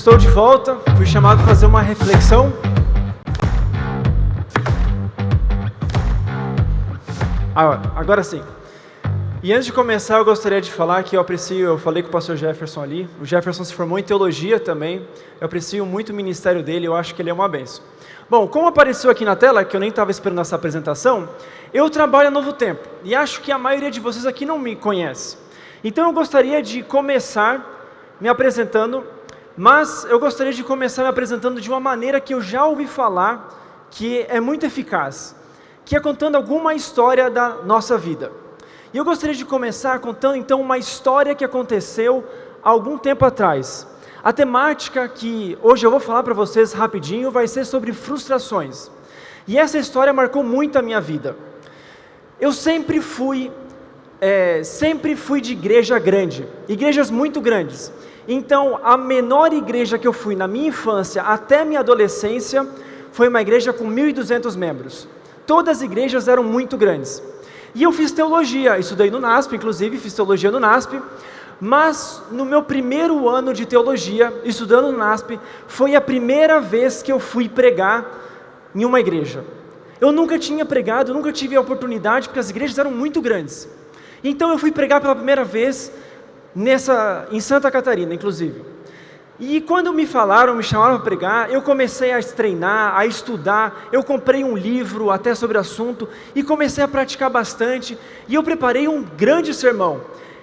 Estou de volta, fui chamado para fazer uma reflexão. Agora sim. E antes de começar, eu gostaria de falar que eu falei com o pastor Jefferson ali, o Jefferson se formou em teologia também, eu aprecio muito o ministério dele, eu acho que ele é uma bênção. Bom, como apareceu aqui na tela, que eu nem estava esperando essa apresentação, eu trabalho a Novo Tempo, e acho que a maioria de vocês aqui não me conhece. Então eu gostaria de começar me apresentando, mas eu gostaria de começar me apresentando de uma maneira que eu já ouvi falar, que é muito eficaz, que é contando alguma história da nossa vida. E eu gostaria de começar contando então uma história que aconteceu há algum tempo atrás. A temática que hoje eu vou falar para vocês rapidinho vai ser sobre frustrações. E essa história marcou muito a minha vida. Eu sempre fui de igreja grande, igrejas muito grandes. Então a menor igreja que eu fui na minha infância até minha adolescência foi uma igreja com 1.200 membros. Todas as igrejas eram muito grandes. E eu fiz teologia, estudei no NASP, inclusive fiz teologia no NASP, mas no meu primeiro ano de teologia, estudando no NASP, foi a primeira vez que eu fui pregar em uma igreja. Eu nunca tinha pregado, nunca tive a oportunidade, porque as igrejas eram muito grandes. Então eu fui pregar pela primeira vez em Santa Catarina, inclusive. E quando me chamaram para pregar, eu comecei a treinar, a estudar, eu comprei um livro até sobre o assunto, e comecei a praticar bastante, e eu preparei um grande sermão.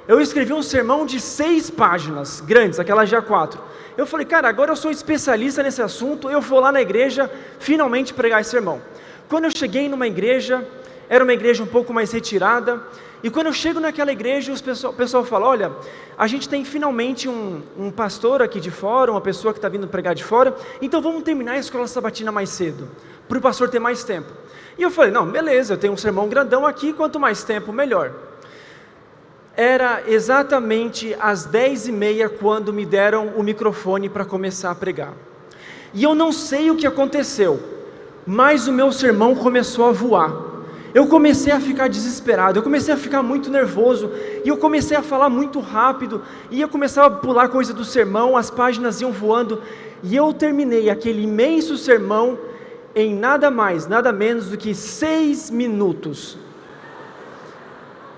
Eu escrevi um sermão de 6 páginas, grandes, aquelas de A4. Eu falei, cara, agora eu sou especialista nesse assunto, eu vou lá na igreja, finalmente pregar esse sermão. Quando eu cheguei numa igreja, era uma igreja um pouco mais retirada, e quando eu chego naquela igreja, o pessoal fala, olha, a gente tem finalmente um pastor aqui de fora, uma pessoa que está vindo pregar de fora, então vamos terminar a escola sabatina mais cedo, para o pastor ter mais tempo. E eu falei, não, beleza, eu tenho um sermão grandão aqui, quanto mais tempo, melhor. Era exatamente às 10h30 quando me deram o microfone para começar a pregar. E eu não sei o que aconteceu, mas o meu sermão começou a voar. Eu comecei a ficar desesperado, eu comecei a ficar muito nervoso, e eu comecei a falar muito rápido, e eu começava a pular coisa do sermão, as páginas iam voando, e eu terminei aquele imenso sermão em nada mais, nada menos do que 6 minutos.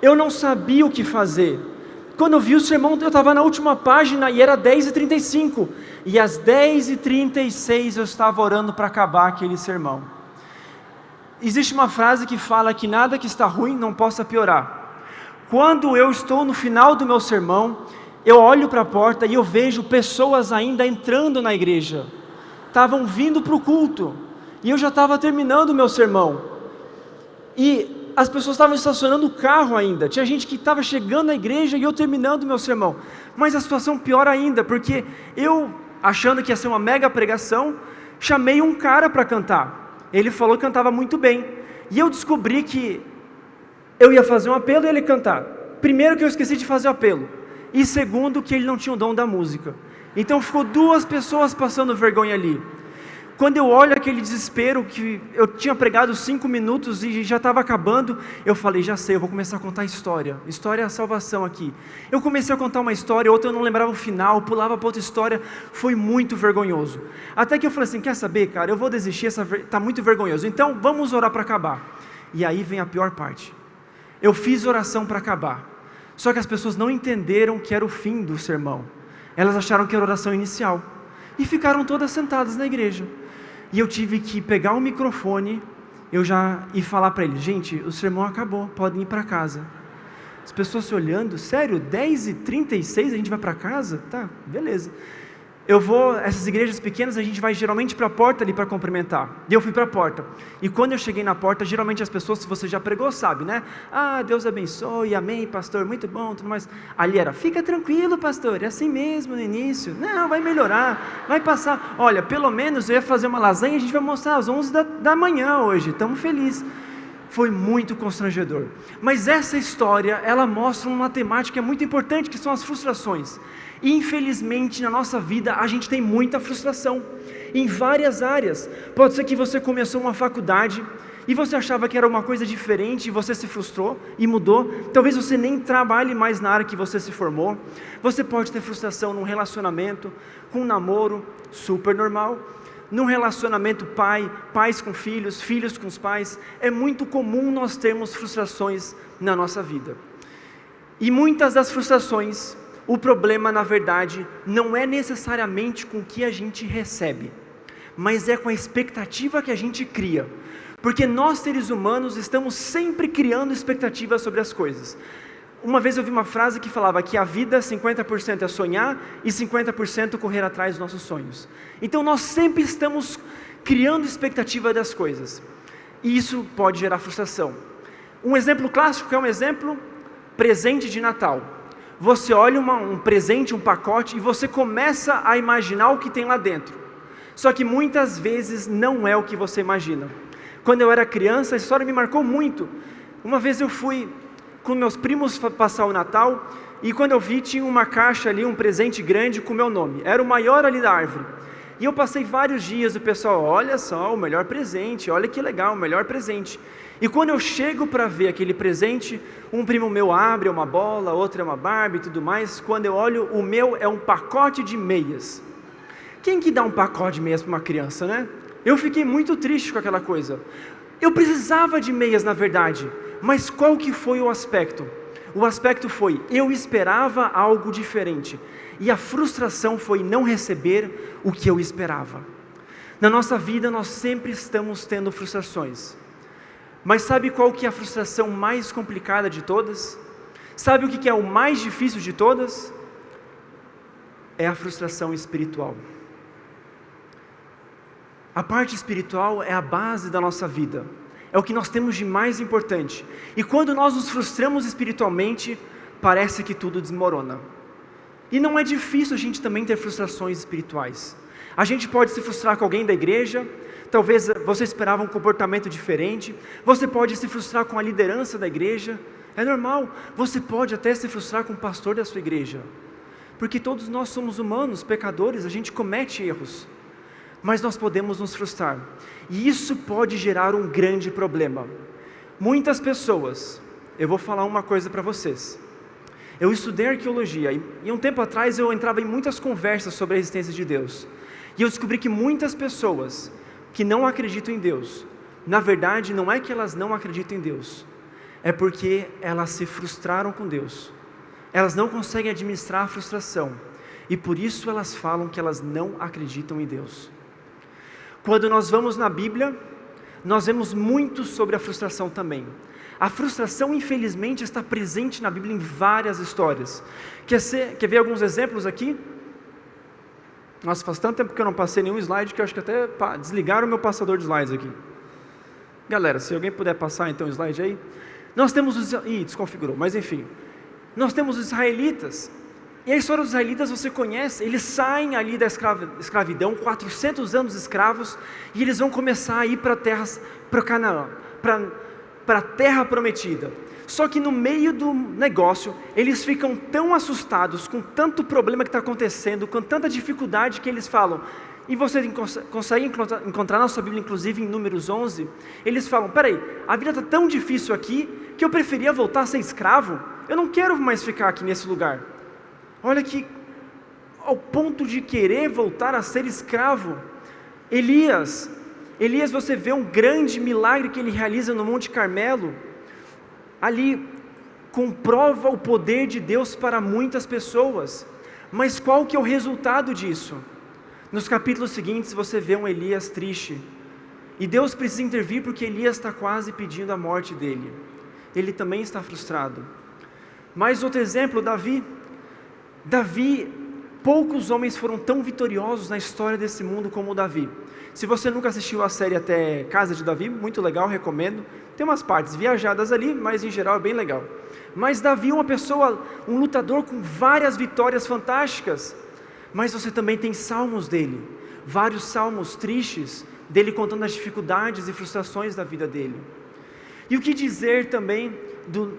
Eu não sabia o que fazer. Quando eu vi o sermão, eu estava na última página, e era 10h35, e às 10h36 eu estava orando para acabar aquele sermão. Existe uma frase que fala que nada que está ruim não possa piorar. Quando eu estou no final do meu sermão, eu olho para a porta e eu vejo pessoas ainda entrando na igreja. Estavam vindo para o culto, e eu já estava terminando o meu sermão. E as pessoas estavam estacionando o carro ainda, tinha gente que estava chegando na igreja e eu terminando o meu sermão. Mas a situação pior ainda, porque eu, achando que ia ser uma mega pregação, chamei um cara para cantar. Ele falou que cantava muito bem, e eu descobri que eu ia fazer um apelo e ele cantar. Primeiro que eu esqueci de fazer o apelo, e segundo que ele não tinha o dom da música. Então ficou 2 pessoas passando vergonha ali. Quando eu olho aquele desespero, que eu tinha pregado 5 minutos e já estava acabando, eu falei, já sei, eu vou começar a contar história é a salvação aqui. Eu comecei a contar uma história, outra eu não lembrava o final, pulava para outra história, foi muito vergonhoso. Até que eu falei assim, quer saber, cara, eu vou desistir, está muito vergonhoso, então vamos orar para acabar. E aí vem a pior parte, eu fiz oração para acabar, só que as pessoas não entenderam que era o fim do sermão, elas acharam que era a oração inicial, e ficaram todas sentadas na igreja. E eu tive que pegar o microfone e falar para eles, gente, o sermão acabou, podem ir para casa. As pessoas se olhando, sério, 10h36 a gente vai para casa? Tá, beleza. Essas igrejas pequenas, a gente vai geralmente para a porta ali para cumprimentar. E eu fui para a porta. E quando eu cheguei na porta, geralmente as pessoas, se você já pregou, sabe, né? Ah, Deus abençoe, amém, pastor, muito bom, tudo mais. Ali era, fica tranquilo, pastor, é assim mesmo no início. Não, vai melhorar, vai passar. Olha, pelo menos eu ia fazer uma lasanha, a gente vai mostrar às 11 da manhã hoje, estamos felizes. Foi muito constrangedor. Mas essa história, ela mostra uma temática muito importante, que são as frustrações. Infelizmente, na nossa vida, a gente tem muita frustração, em várias áreas. Pode ser que você começou uma faculdade, e você achava que era uma coisa diferente, e você se frustrou e mudou. Talvez você nem trabalhe mais na área que você se formou. Você pode ter frustração num relacionamento, com um namoro, super normal. Num relacionamento pais com filhos, filhos com os pais. É muito comum nós termos frustrações na nossa vida. E muitas das frustrações, o problema na verdade não é necessariamente com o que a gente recebe, mas é com a expectativa que a gente cria. Porque nós seres humanos estamos sempre criando expectativas sobre as coisas. Uma vez eu vi uma frase que falava que a vida 50% é sonhar e 50% correr atrás dos nossos sonhos. Então nós sempre estamos criando expectativa das coisas. E isso pode gerar frustração. Um exemplo clássico é um exemplo, presente de Natal. Você olha um presente, um pacote, e você começa a imaginar o que tem lá dentro. Só que muitas vezes não é o que você imagina. Quando eu era criança, a história me marcou muito. Uma vez eu fui com meus primos passar o Natal, e quando eu vi, tinha uma caixa ali, um presente grande com o meu nome. Era o maior ali da árvore. E eu passei vários dias, o pessoal, olha só, o melhor presente, olha que legal, o melhor presente. E quando eu chego para ver aquele presente, um primo meu abre uma bola, outro é uma Barbie e tudo mais. Quando eu olho, o meu é um pacote de meias. Quem que dá um pacote de meias para uma criança, né? Eu fiquei muito triste com aquela coisa. Eu precisava de meias na verdade, mas qual que foi o aspecto? O aspecto foi, eu esperava algo diferente, e a frustração foi não receber o que eu esperava. Na nossa vida nós sempre estamos tendo frustrações, mas sabe qual que é a frustração mais complicada de todas? Sabe o que é o mais difícil de todas? É a frustração espiritual. A parte espiritual é a base da nossa vida, é o que nós temos de mais importante, e quando nós nos frustramos espiritualmente, parece que tudo desmorona. E não é difícil a gente também ter frustrações espirituais. A gente pode se frustrar com alguém da igreja, talvez você esperava um comportamento diferente, você pode se frustrar com a liderança da igreja, é normal. Você pode até se frustrar com o pastor da sua igreja, porque todos nós somos humanos, pecadores, a gente comete erros. Mas nós podemos nos frustrar, e isso pode gerar um grande problema. Muitas pessoas, eu vou falar uma coisa para vocês, eu estudei arqueologia, e um tempo atrás eu entrava em muitas conversas sobre a existência de Deus, e eu descobri que muitas pessoas que não acreditam em Deus, na verdade não é que elas não acreditam em Deus, é porque elas se frustraram com Deus, elas não conseguem administrar a frustração, e por isso elas falam que elas não acreditam em Deus. Quando nós vamos na Bíblia, nós vemos muito sobre a frustração também. A frustração, infelizmente, está presente na Bíblia em várias histórias. Quer ver alguns exemplos aqui? Nossa, faz tanto tempo que eu não passei nenhum slide que eu acho que até desligaram o meu passador de slides aqui. Galera, se alguém puder passar então o slide aí. Nós temos os... desconfigurou, mas enfim. Nós temos os israelitas. E a história dos israelitas você conhece, eles saem ali da escravidão, 400 anos escravos, e eles vão começar a ir para Canaã, para a terra prometida. Só que no meio do negócio, eles ficam tão assustados com tanto problema que está acontecendo, com tanta dificuldade que eles falam, e você consegue encontrar na sua Bíblia, inclusive em Números 11, eles falam, peraí, a vida está tão difícil aqui, que eu preferia voltar a ser escravo, eu não quero mais ficar aqui nesse lugar. Olha que, ao ponto de querer voltar a ser escravo, Elias você vê um grande milagre que ele realiza no Monte Carmelo, ali comprova o poder de Deus para muitas pessoas, mas qual que é o resultado disso? Nos capítulos seguintes você vê um Elias triste, e Deus precisa intervir porque Elias está quase pedindo a morte dele, ele também está frustrado. Mais outro exemplo, Davi, poucos homens foram tão vitoriosos na história desse mundo como Davi. Se você nunca assistiu a série até Casa de Davi, muito legal, recomendo. Tem umas partes viajadas ali, mas em geral é bem legal. Mas Davi é uma pessoa, um lutador com várias vitórias fantásticas. Mas você também tem salmos dele, vários salmos tristes, dele contando as dificuldades e frustrações da vida dele. E o que dizer também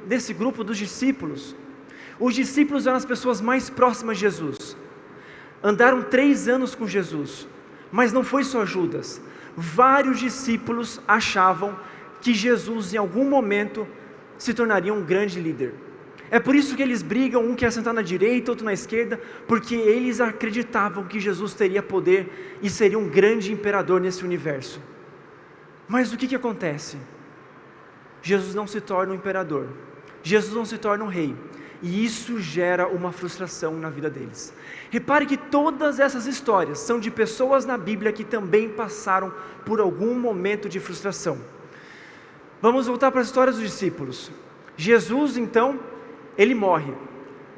desse grupo dos discípulos? Os discípulos eram as pessoas mais próximas de Jesus, andaram 3 anos com Jesus, mas não foi só Judas, vários discípulos achavam que Jesus em algum momento se tornaria um grande líder. É por isso que eles brigam, um quer sentar na direita, outro na esquerda, porque eles acreditavam que Jesus teria poder e seria um grande imperador nesse universo. Mas o que acontece? Jesus não se torna um imperador, Jesus não se torna um rei, e isso gera uma frustração na vida deles. Repare que todas essas histórias são de pessoas na Bíblia que também passaram por algum momento de frustração. Vamos voltar para as histórias dos discípulos. Jesus então, ele morre,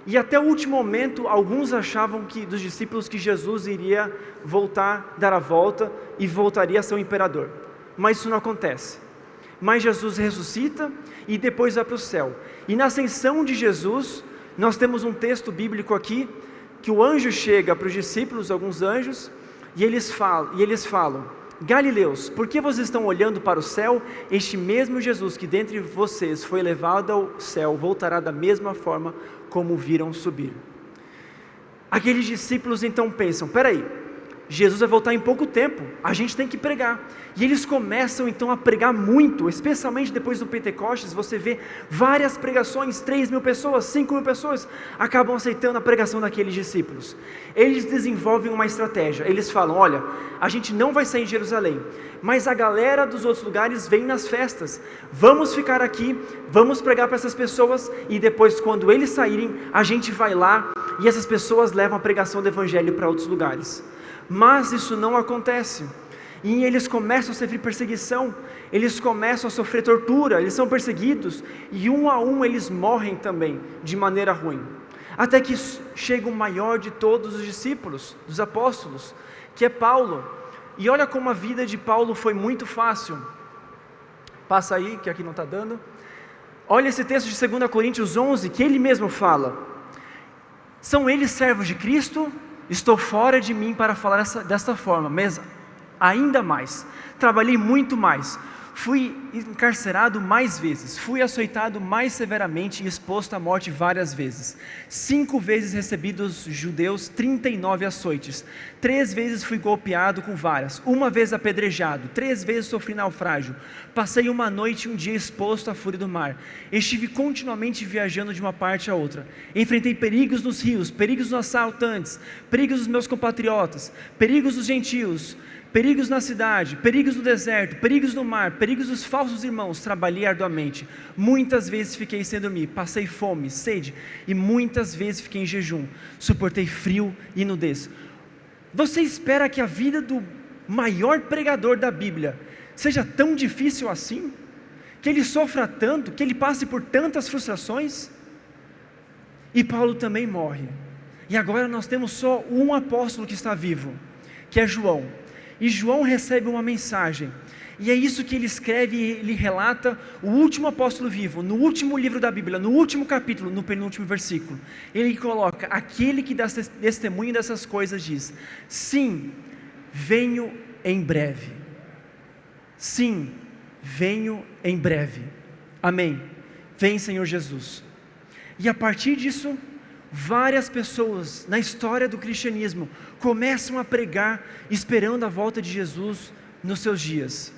e até o último momento alguns achavam dos discípulos que Jesus iria voltar, dar a volta e voltaria a ser um imperador, mas isso não acontece. Mas Jesus ressuscita e depois vai para o céu, e na ascensão de Jesus, nós temos um texto bíblico aqui, que o anjo chega para os discípulos, alguns anjos, e eles falam: Galileus, por que vocês estão olhando para o céu? Este mesmo Jesus que dentre vocês foi levado ao céu, voltará da mesma forma como o viram subir. Aqueles discípulos então pensam: peraí, Jesus vai voltar em pouco tempo, a gente tem que pregar. E eles começam então a pregar muito, especialmente depois do Pentecostes. Você vê várias pregações, 3.000 pessoas, 5.000 pessoas acabam aceitando a pregação daqueles discípulos. Eles desenvolvem uma estratégia, eles falam: olha, a gente não vai sair de Jerusalém, mas a galera dos outros lugares vem nas festas, vamos ficar aqui, vamos pregar para essas pessoas, e depois quando eles saírem, a gente vai lá, e essas pessoas levam a pregação do evangelho para outros lugares. Mas isso não acontece, e eles começam a sofrer perseguição, eles começam a sofrer tortura, eles são perseguidos, e um a um eles morrem também, de maneira ruim, até que chega o maior de todos os discípulos, dos apóstolos, que é Paulo. E olha como a vida de Paulo foi muito fácil. Passa aí, que aqui não está dando. Olha esse texto de 2 Coríntios 11, que ele mesmo fala: são eles servos de Cristo? Estou fora de mim para falar desta forma, mas ainda mais, trabalhei muito mais, fui encarcerado mais vezes, fui açoitado mais severamente e exposto à morte várias vezes. 5 vezes recebi dos judeus 39 açoites, 3 vezes fui golpeado com varas, 1 vez apedrejado, 3 vezes sofri naufrágio, passei 1 noite e 1 dia exposto à fúria do mar, estive continuamente viajando de uma parte a outra, enfrentei perigos nos rios, perigos dos assaltantes, perigos dos meus compatriotas, perigos dos gentios, perigos na cidade, perigos no deserto, perigos no mar, perigos dos falsos irmãos. Trabalhei arduamente, muitas vezes fiquei sem dormir, passei fome, sede, e muitas vezes fiquei em jejum, suportei frio e nudez. Você espera que a vida do maior pregador da Bíblia seja tão difícil assim? Que ele sofra tanto, que ele passe por tantas frustrações? E Paulo também morre, e agora nós temos só um apóstolo que está vivo, que é João. E João recebe uma mensagem, e é isso que ele escreve, e ele relata o último apóstolo vivo, no último livro da Bíblia, no último capítulo, no penúltimo versículo. Ele coloca: aquele que dá testemunho dessas coisas diz: sim, venho em breve. Sim, venho em breve. Amém. Vem, Senhor Jesus. E a partir disso, várias pessoas na história do cristianismo começam a pregar esperando a volta de Jesus nos seus dias.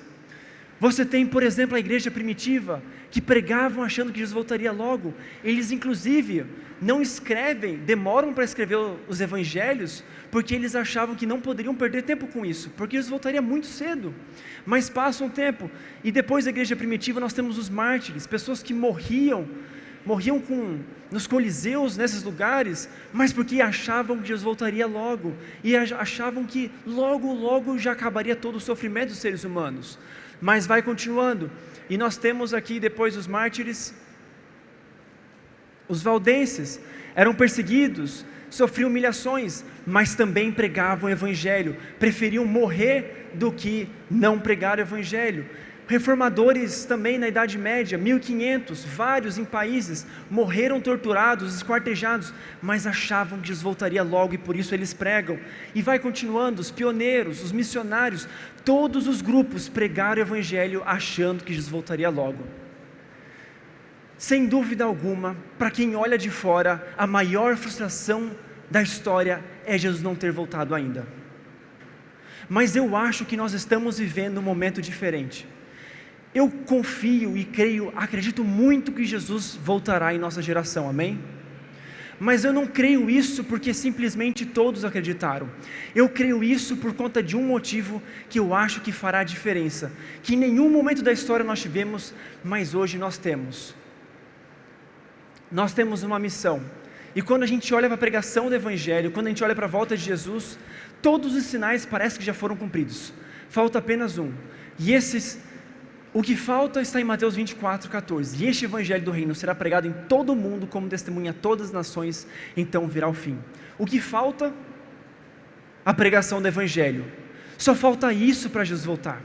Você tem, por exemplo, a igreja primitiva, que pregavam achando que Jesus voltaria logo. Eles inclusive não escrevem, demoram para escrever os evangelhos, porque eles achavam que não poderiam perder tempo com isso, porque Jesus voltaria muito cedo. Mas passa um tempo, e depois da igreja primitiva nós temos os mártires, pessoas que morriam nos coliseus, nesses lugares, mas porque achavam que Jesus voltaria logo, e achavam que logo já acabaria todo o sofrimento dos seres humanos. Mas vai continuando, e nós temos aqui depois os mártires, os valdenses, eram perseguidos, sofriam humilhações, mas também pregavam o evangelho, preferiam morrer do que não pregar o evangelho. Reformadores também na Idade Média, 1500, vários em países, morreram torturados, esquartejados, mas achavam que Jesus voltaria logo e por isso eles pregam. E vai continuando, os pioneiros, os missionários, todos os grupos pregaram o evangelho achando que Jesus voltaria logo. Sem dúvida alguma, para quem olha de fora, a maior frustração da história é Jesus não ter voltado ainda. Mas eu acho que nós estamos vivendo um momento diferente. Eu confio e creio, acredito muito que Jesus voltará em nossa geração, amém? Mas eu não creio isso porque simplesmente todos acreditaram. Eu creio isso por conta de um motivo que eu acho que fará diferença, que em nenhum momento da história nós tivemos, mas hoje nós temos. Nós temos uma missão, e quando a gente olha para a pregação do Evangelho, quando a gente olha para a volta de Jesus, todos os sinais parecem que já foram cumpridos, falta apenas um, o que falta está em Mateus 24:14, e este Evangelho do Reino será pregado em todo o mundo como testemunha a todas as nações, então virá o fim. O que falta? A pregação do Evangelho, só falta isso para Jesus voltar,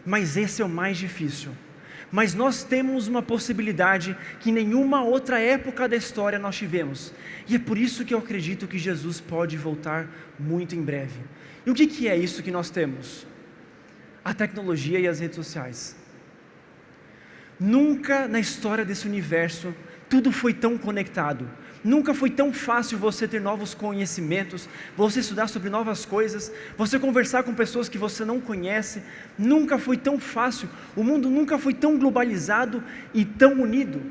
mas esse é o mais difícil. Mas nós temos uma possibilidade que em nenhuma outra época da história nós tivemos, e é por isso que eu acredito que Jesus pode voltar muito em breve. E o que é isso que nós temos? A tecnologia e as redes sociais. Nunca na história desse universo tudo foi tão conectado, nunca foi tão fácil você ter novos conhecimentos, você estudar sobre novas coisas, você conversar com pessoas que você não conhece, nunca foi tão fácil, o mundo nunca foi tão globalizado e tão unido.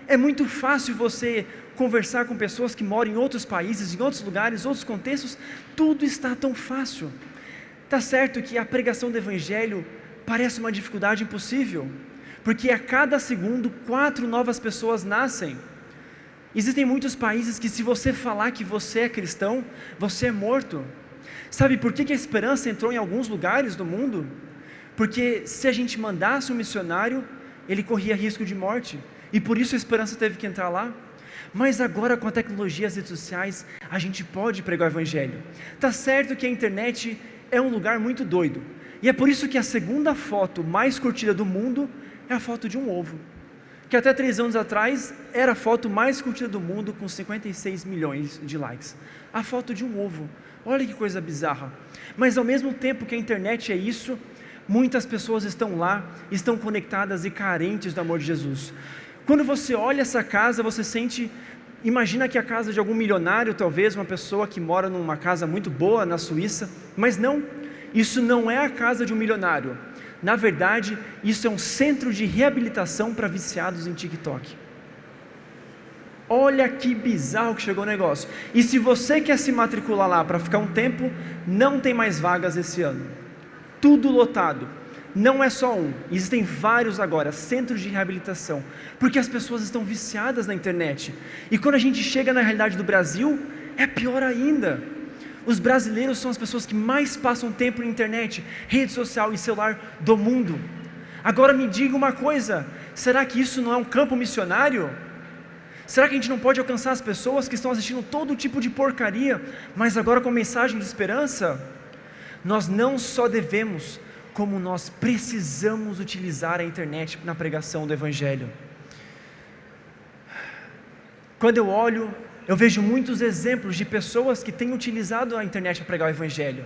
É muito fácil você conversar com pessoas que moram em outros países, em outros lugares, outros contextos, tudo está tão fácil. Está certo que a pregação do Evangelho parece uma dificuldade impossível, porque a cada segundo 4 novas pessoas nascem. Existem muitos países que se você falar que você é cristão, você é morto. Sabe por que a esperança entrou em alguns lugares do mundo? Porque se a gente mandasse um missionário, ele corria risco de morte, e por isso a esperança teve que entrar lá. Mas agora com a tecnologia e as redes sociais, a gente pode pregar o Evangelho. Está certo que a internet é um lugar muito doido, e é por isso que a segunda foto mais curtida do mundo é a foto de um ovo, que até 3 anos atrás era a foto mais curtida do mundo, com 56 milhões de likes, a foto de um ovo. Olha que coisa bizarra. Mas ao mesmo tempo que a internet é isso, muitas pessoas estão lá, estão conectadas e carentes do amor de Jesus. Quando você olha essa casa, você sente, imagina que é a casa de algum milionário, talvez uma pessoa que mora numa casa muito boa na Suíça, mas não, isso não é a casa de um milionário. Na verdade, isso é um centro de reabilitação para viciados em TikTok. Olha que bizarro que chegou o negócio. E se você quer se matricular lá para ficar um tempo, não tem mais vagas esse ano. Tudo lotado. Não é só um, existem vários agora, centros de reabilitação, porque as pessoas estão viciadas na internet. E quando a gente chega na realidade do Brasil, é pior ainda. Os brasileiros são as pessoas que mais passam tempo na internet, rede social e celular do mundo. Agora me diga uma coisa, será que isso não é um campo missionário? Será que a gente não pode alcançar as pessoas que estão assistindo todo tipo de porcaria, mas agora com mensagem de esperança? Nós não só devemos, como nós precisamos utilizar a internet na pregação do Evangelho. Quando eu olho, eu vejo muitos exemplos de pessoas que têm utilizado a internet para pregar o Evangelho.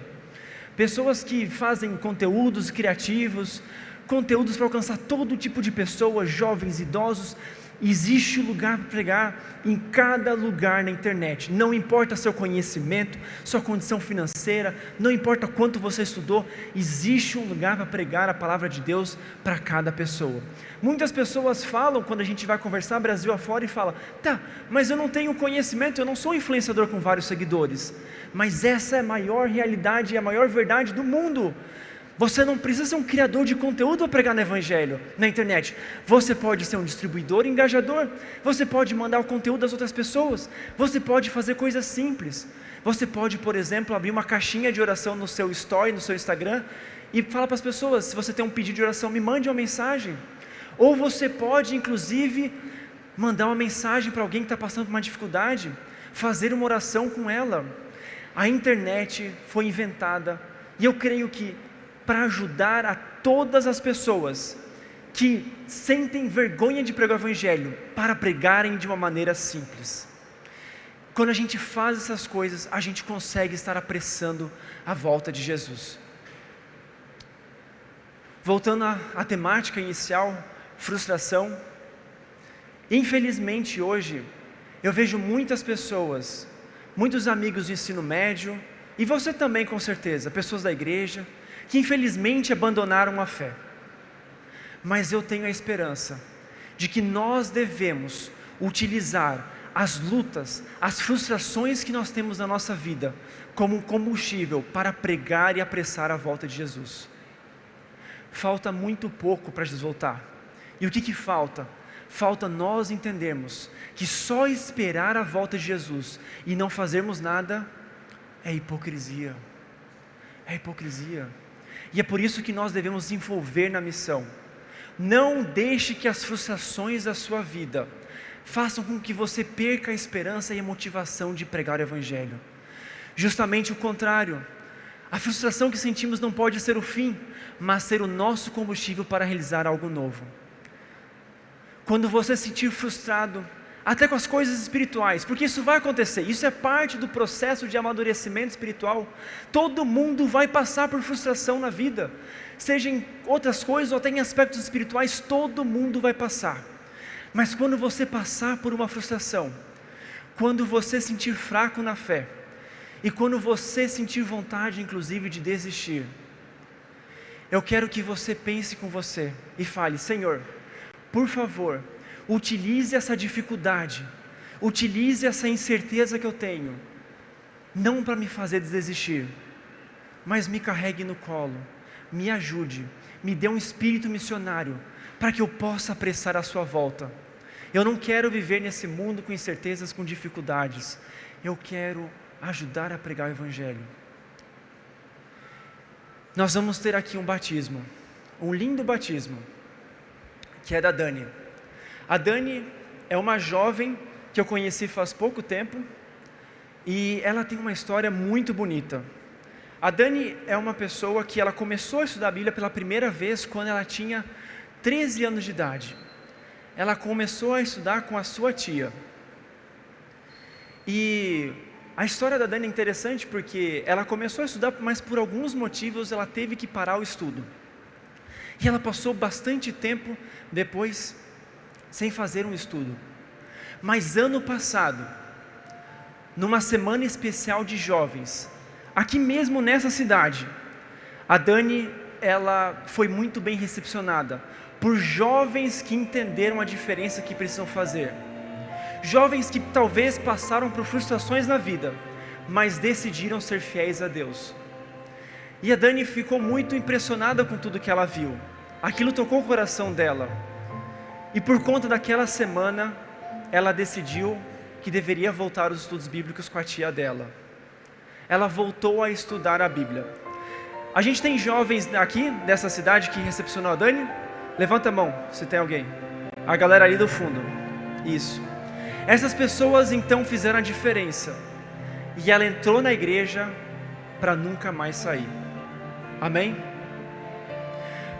Pessoas que fazem conteúdos criativos, conteúdos para alcançar todo tipo de pessoas, jovens, idosos. Existe lugar para pregar em cada lugar na internet. Não importa seu conhecimento, sua condição financeira, não importa quanto você estudou, existe um lugar para pregar a palavra de Deus para cada pessoa. Muitas pessoas falam, quando a gente vai conversar Brasil afora, e fala: tá, mas eu não tenho conhecimento, eu não sou influenciador com vários seguidores. Mas essa é a maior realidade e a maior verdade do mundo. Você não precisa ser um criador de conteúdo para pregar no Evangelho, na internet. Você pode ser um distribuidor engajador, você pode mandar o conteúdo das outras pessoas, você pode fazer coisas simples. Você pode, por exemplo, abrir uma caixinha de oração no seu story, no seu Instagram, e falar para as pessoas: se você tem um pedido de oração, me mande uma mensagem. Ou você pode, inclusive, mandar uma mensagem para alguém que está passando por uma dificuldade, fazer uma oração com ela. A internet foi inventada, e eu creio que para ajudar a todas as pessoas que sentem vergonha de pregar o Evangelho, para pregarem de uma maneira simples. Quando a gente faz essas coisas, a gente consegue estar apressando a volta de Jesus. Voltando à temática inicial, frustração. Infelizmente hoje, eu vejo muitas pessoas, muitos amigos de ensino médio, e você também com certeza, pessoas da igreja, que infelizmente abandonaram a fé. mas eu tenho a esperança de que nós devemos utilizar as lutas, as frustrações que nós temos na nossa vida como um combustível para pregar e apressar a volta de Jesus. Falta muito pouco para Jesus voltar. E o que falta? Falta nós entendermos que só esperar a volta de Jesus e não fazermos nada é hipocrisia. É hipocrisia. E é por isso que nós devemos nos envolver na missão. Não deixe que as frustrações da sua vida façam com que você perca a esperança e a motivação de pregar o Evangelho. Justamente o contrário. A frustração que sentimos não pode ser o fim, mas ser o nosso combustível para realizar algo novo. Quando você se sentir frustrado, até com as coisas espirituais, porque isso vai acontecer, isso é parte do processo de amadurecimento espiritual. Todo mundo vai passar por frustração na vida, seja em outras coisas ou até em aspectos espirituais, todo mundo vai passar. Mas quando você passar por uma frustração, quando você sentir fraco na fé, e quando você sentir vontade inclusive de desistir, eu quero que você pense com você e fale: Senhor, por favor, utilize essa dificuldade, utilize essa incerteza que eu tenho, não para me fazer desistir, mas me carregue no colo, me ajude, me dê um espírito missionário, para que eu possa apressar a sua volta. Eu não quero viver nesse mundo com incertezas, com dificuldades, eu quero ajudar a pregar o Evangelho. Nós vamos ter aqui um batismo, um lindo batismo, que é da Dani. A Dani é uma jovem que eu conheci faz pouco tempo, e ela tem uma história muito bonita. A Dani é uma pessoa que ela começou a estudar a Bíblia pela primeira vez quando ela tinha 13 anos de idade. Ela começou a estudar com a sua tia. E a história da Dani é interessante porque ela começou a estudar, mas por alguns motivos ela teve que parar o estudo. E ela passou bastante tempo depois sem fazer um estudo. Mas ano passado, numa semana especial de jovens, aqui mesmo nessa cidade, a Dani, ela foi muito bem recepcionada por jovens que entenderam a diferença que precisam fazer. Jovens que talvez passaram por frustrações na vida, mas decidiram ser fiéis a Deus. E a Dani ficou muito impressionada com tudo que ela viu. Aquilo tocou o coração dela. E por conta daquela semana, ela decidiu que deveria voltar aos estudos bíblicos com a tia dela. Ela voltou a estudar a Bíblia. A gente tem jovens aqui dessa cidade que recepcionou a Dani? Levanta a mão, se tem alguém. A galera ali do fundo. Isso. Essas pessoas então fizeram a diferença. E ela entrou na igreja para nunca mais sair. Amém?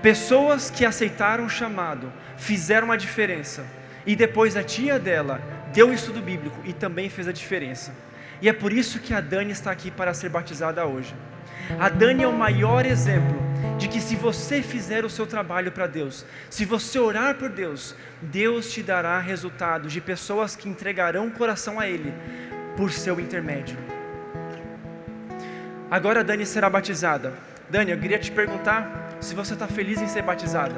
Pessoas que aceitaram o chamado, fizeram a diferença. E depois a tia dela deu o estudo bíblico e também fez a diferença. E é por isso que a Dani está aqui para ser batizada hoje. A Dani é o maior exemplo de que se você fizer o seu trabalho para Deus, se você orar por Deus, Deus te dará resultados de pessoas que entregarão o coração a Ele por seu intermédio. Agora a Dani será batizada. Dani, eu queria te perguntar se você está feliz em ser batizada.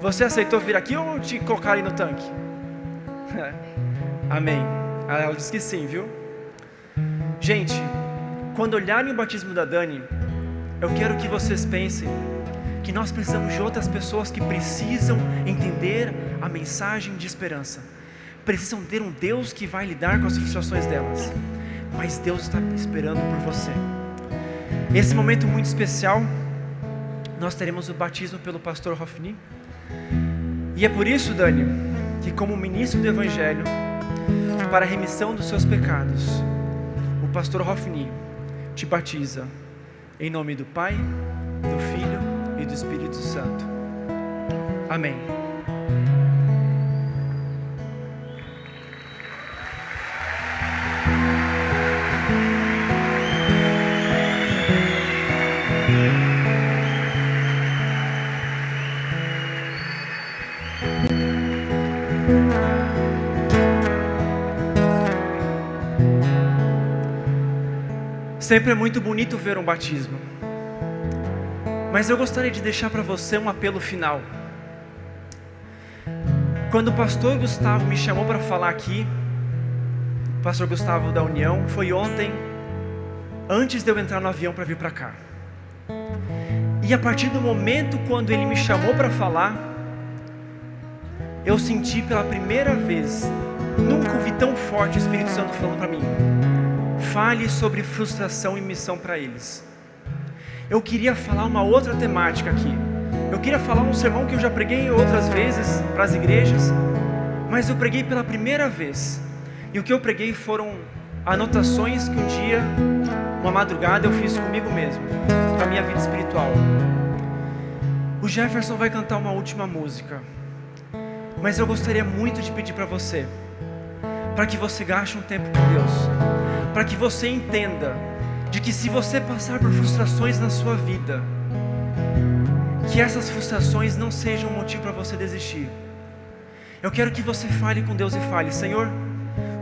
Você aceitou vir aqui ou te colocar ali no tanque? Amém. Ela disse que sim, viu? Gente, quando olharem o batismo da Dani, eu quero que vocês pensem que nós precisamos de outras pessoas que precisam entender a mensagem de esperança. Precisam ter um Deus que vai lidar com as frustrações delas. Mas Deus está esperando por você. Nesse momento muito especial, nós teremos o batismo pelo pastor Hofni. E é por isso, Dani, que como ministro do Evangelho, para a remissão dos seus pecados, o pastor Hofni te batiza em nome do Pai, do Filho e do Espírito Santo. Amém. Sempre é muito bonito ver um batismo. Mas eu gostaria de deixar para você um apelo final. Quando o pastor Gustavo me chamou para falar aqui, o pastor Gustavo da União, foi ontem, antes de eu entrar no avião para vir para cá. E a partir do momento quando ele me chamou para falar, eu senti pela primeira vez, nunca ouvi tão forte o Espírito Santo falando para mim: fale sobre frustração e missão para eles. Eu queria falar uma outra temática aqui. Eu queria falar um sermão que eu já preguei outras vezes para as igrejas, mas eu preguei pela primeira vez. E o que eu preguei foram anotações que um dia, uma madrugada, eu fiz comigo mesmo, para a minha vida espiritual. O Jefferson vai cantar uma última música, mas eu gostaria muito de pedir para você, para que você gaste um tempo com Deus, para que você entenda de que se você passar por frustrações na sua vida, que essas frustrações não sejam um motivo para você desistir. Eu quero que você fale com Deus e fale: Senhor,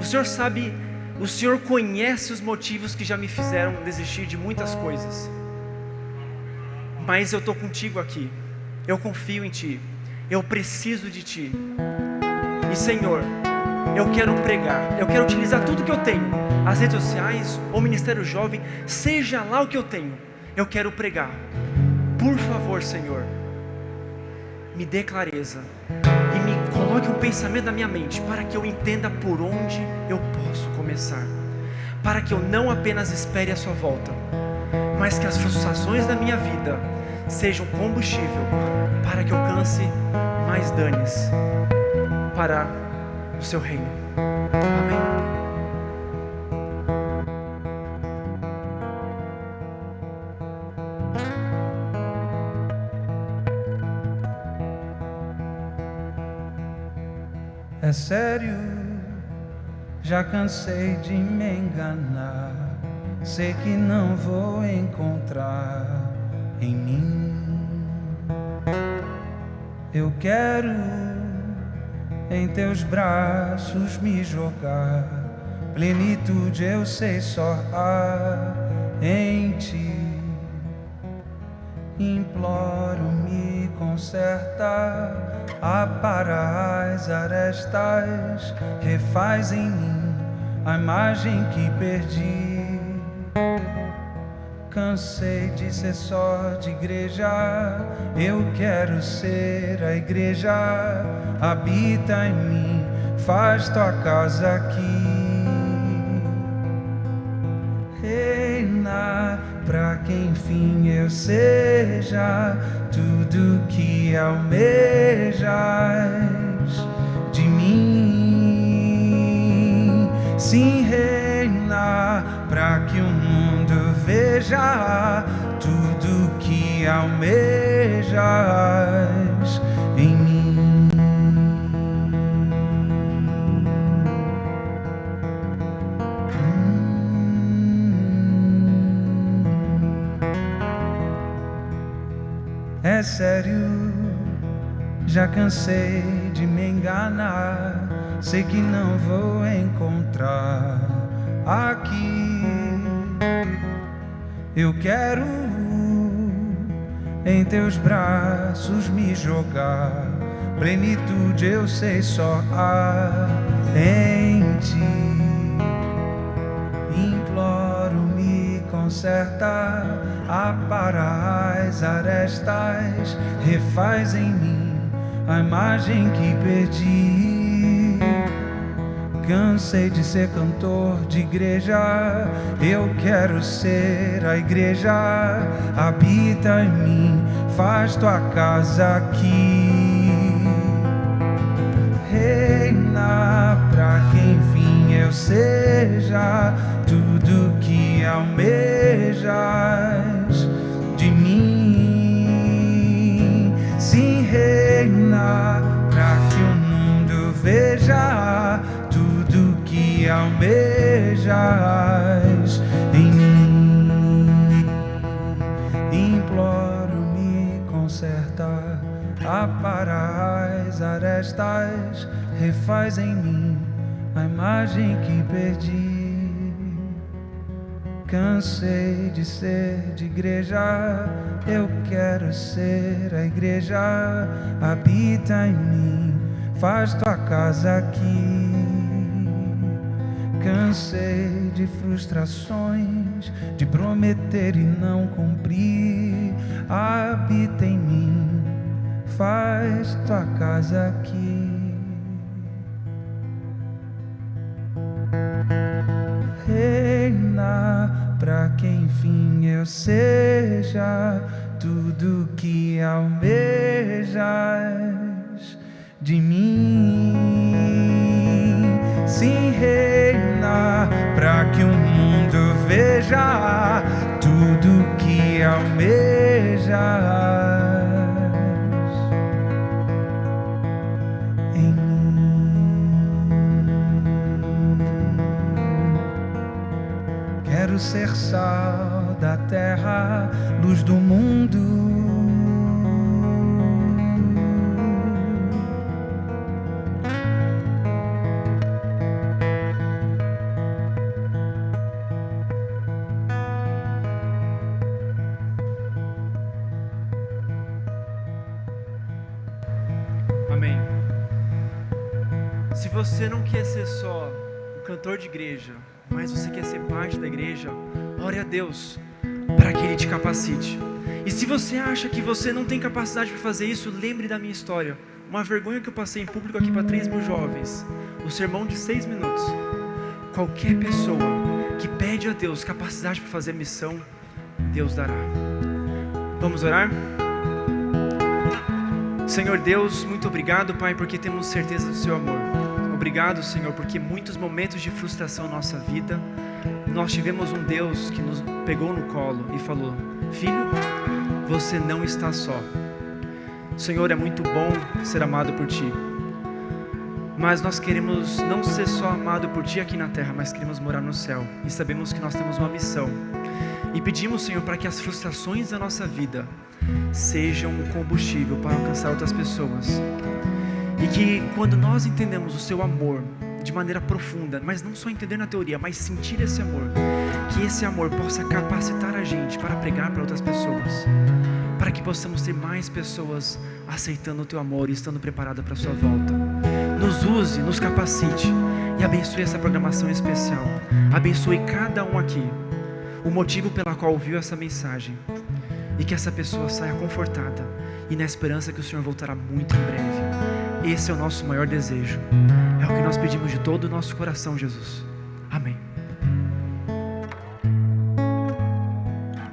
o Senhor sabe, o Senhor conhece os motivos que já me fizeram desistir de muitas coisas, mas eu estou contigo aqui, eu confio em Ti, eu preciso de Ti, e Senhor, eu quero pregar, eu quero utilizar tudo que eu tenho, as redes sociais, o Ministério Jovem, seja lá o que eu tenho, eu quero pregar. Por favor, Senhor, me dê clareza e me coloque um pensamento na minha mente, para que eu entenda por onde eu posso começar, para que eu não apenas espere a sua volta, mas que as frustrações da minha vida sejam combustível para que eu alcance mais danes para o seu reino. Amém. É sério, já cansei de me enganar. Sei que não vou encontrar em mim. Eu quero em teus braços me jogar. Plenitude eu sei só há em ti. Imploro, me conserta, apara as arestas, refaz em mim a imagem que perdi. Cansei de ser só de igreja, eu quero ser a igreja. Habita em mim, faz tua casa aqui. Reina, pra que enfim eu seja tudo que almejas de mim. Sim, reina, pra que o mundo veja tudo que almejas em mim. É sério, já cansei de me enganar. Sei que não vou encontrar aqui. Eu quero em teus braços me jogar. Plenitude eu sei só há em ti. Imploro, me conserta, apara as arestas, refaz em mim a imagem que perdi. Cansei de ser cantor de igreja, eu quero ser a igreja. Habita em mim, faz tua casa aqui. Reina, pra que enfim eu seja tudo que almejas de mim. Sim, reina, pra que o mundo veja tudo que almejas em mim. Imploro, me conserta, apara as arestas, refaz em mim a imagem que perdi. Cansei de ser de igreja, eu quero ser a igreja. Habita em mim, faz tua casa aqui. Cansei de frustrações, de prometer e não cumprir. Habita em mim, faz tua casa aqui. Reina, pra que enfim eu seja tudo que almejas de mim. Sim, reina, pra que o mundo veja tudo que almejas em mim. Quero ser sal da terra, luz do mundo. Amém. Se você não quer ser só um cantor de igreja, mas você quer ser parte da igreja, ore a Deus para que Ele te capacite. E se você acha que você não tem capacidade para fazer isso, lembre da minha história. Uma vergonha que eu passei em público aqui para 3.000 jovens. O sermão de 6 minutos. Qualquer pessoa que pede a Deus capacidade para fazer a missão, Deus dará. Vamos orar? Senhor Deus, muito obrigado, Pai, porque temos certeza do Seu amor. Obrigado, Senhor, porque muitos momentos de frustração na nossa vida, nós tivemos um Deus que nos pegou no colo e falou: filho, você não está só. Senhor, é muito bom ser amado por Ti, mas nós queremos não ser só amado por Ti aqui na terra, mas queremos morar no céu, e sabemos que nós temos uma missão, e pedimos, Senhor, para que as frustrações da nossa vida sejam um combustível para alcançar outras pessoas, e que quando nós entendemos o Seu amor de maneira profunda, mas não só entender na teoria, mas sentir esse amor, que esse amor possa capacitar a gente para pregar para outras pessoas, para que possamos ter mais pessoas aceitando o Teu amor e estando preparadas para a Sua volta. Nos use, nos capacite e abençoe essa programação especial. Abençoe cada um aqui, o motivo pela qual ouviu essa mensagem, e que essa pessoa saia confortada e na esperança que o Senhor voltará muito em breve. Esse é o nosso maior desejo. É o que nós pedimos de todo o nosso coração, Jesus. Amém.